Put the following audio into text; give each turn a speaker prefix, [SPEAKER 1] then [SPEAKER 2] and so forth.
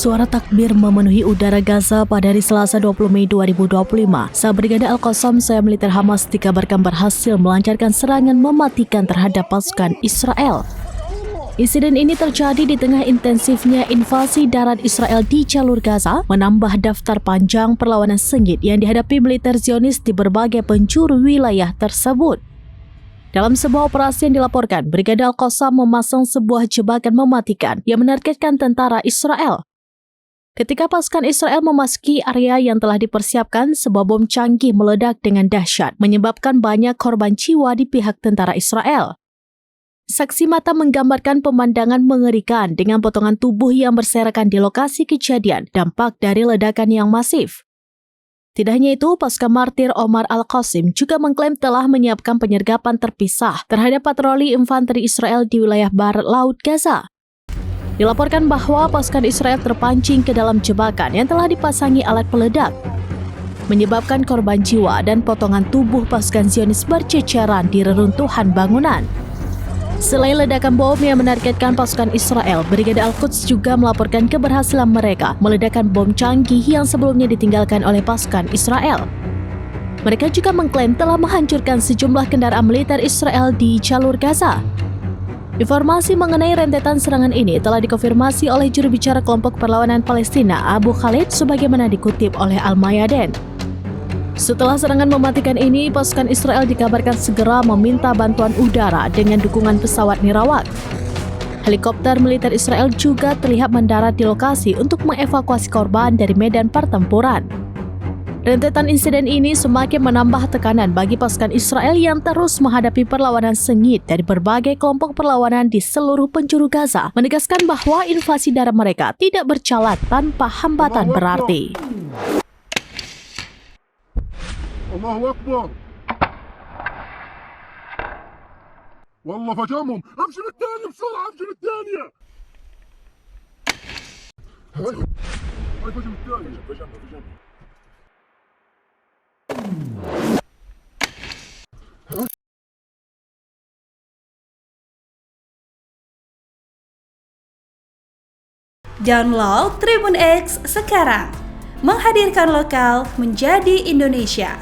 [SPEAKER 1] Suara takbir memenuhi udara Gaza pada hari Selasa 20 Mei 2025 saat Brigade Al-Qassam sayap militer Hamas dikabarkan berhasil melancarkan serangan mematikan terhadap pasukan Israel. Insiden ini terjadi di tengah intensifnya invasi darat Israel di jalur Gaza, menambah daftar panjang perlawanan sengit yang dihadapi militer Zionis di berbagai penjuru wilayah tersebut. Dalam sebuah operasi yang dilaporkan, Brigade Al-Qassam memasang sebuah jebakan mematikan yang menargetkan tentara Israel. Ketika pasukan Israel memasuki area yang telah dipersiapkan, sebuah bom canggih meledak dengan dahsyat, menyebabkan banyak korban jiwa di pihak tentara Israel. Saksi mata menggambarkan pemandangan mengerikan dengan potongan tubuh yang berserakan di lokasi kejadian, dampak dari ledakan yang masif. Tidak hanya itu, pasukan martir Omar Al-Qasim juga mengklaim telah menyiapkan penyergapan terpisah terhadap patroli infanteri Israel di wilayah barat laut Gaza. Dilaporkan bahwa pasukan Israel terpancing ke dalam jebakan yang telah dipasangi alat peledak, menyebabkan korban jiwa dan potongan tubuh pasukan Zionis berceceran di reruntuhan bangunan. Selain ledakan bom yang menargetkan pasukan Israel, Brigade Al-Quds juga melaporkan keberhasilan mereka meledakkan bom canggih yang sebelumnya ditinggalkan oleh pasukan Israel. Mereka juga mengklaim telah menghancurkan sejumlah kendaraan militer Israel di jalur Gaza. Informasi mengenai rentetan serangan ini telah dikonfirmasi oleh juru bicara kelompok perlawanan Palestina Abu Khalid sebagaimana dikutip oleh Al-Mayadin. Setelah serangan mematikan ini, pasukan Israel dikabarkan segera meminta bantuan udara dengan dukungan pesawat nirawak. Helikopter militer Israel juga terlihat mendarat di lokasi untuk mengevakuasi korban dari medan pertempuran. Rentetan insiden ini semakin menambah tekanan bagi pasukan Israel yang terus menghadapi perlawanan sengit dari berbagai kelompok perlawanan di seluruh penjuru Gaza, menegaskan bahwa invasi darat mereka tidak berjalan tanpa hambatan berarti.
[SPEAKER 2] الله أكبر والله فجأهم امشي للثانية بسرعة امشي للثانية هاي فجأة الثانية
[SPEAKER 3] Download Tribun X sekarang, menghadirkan lokal menjadi Indonesia.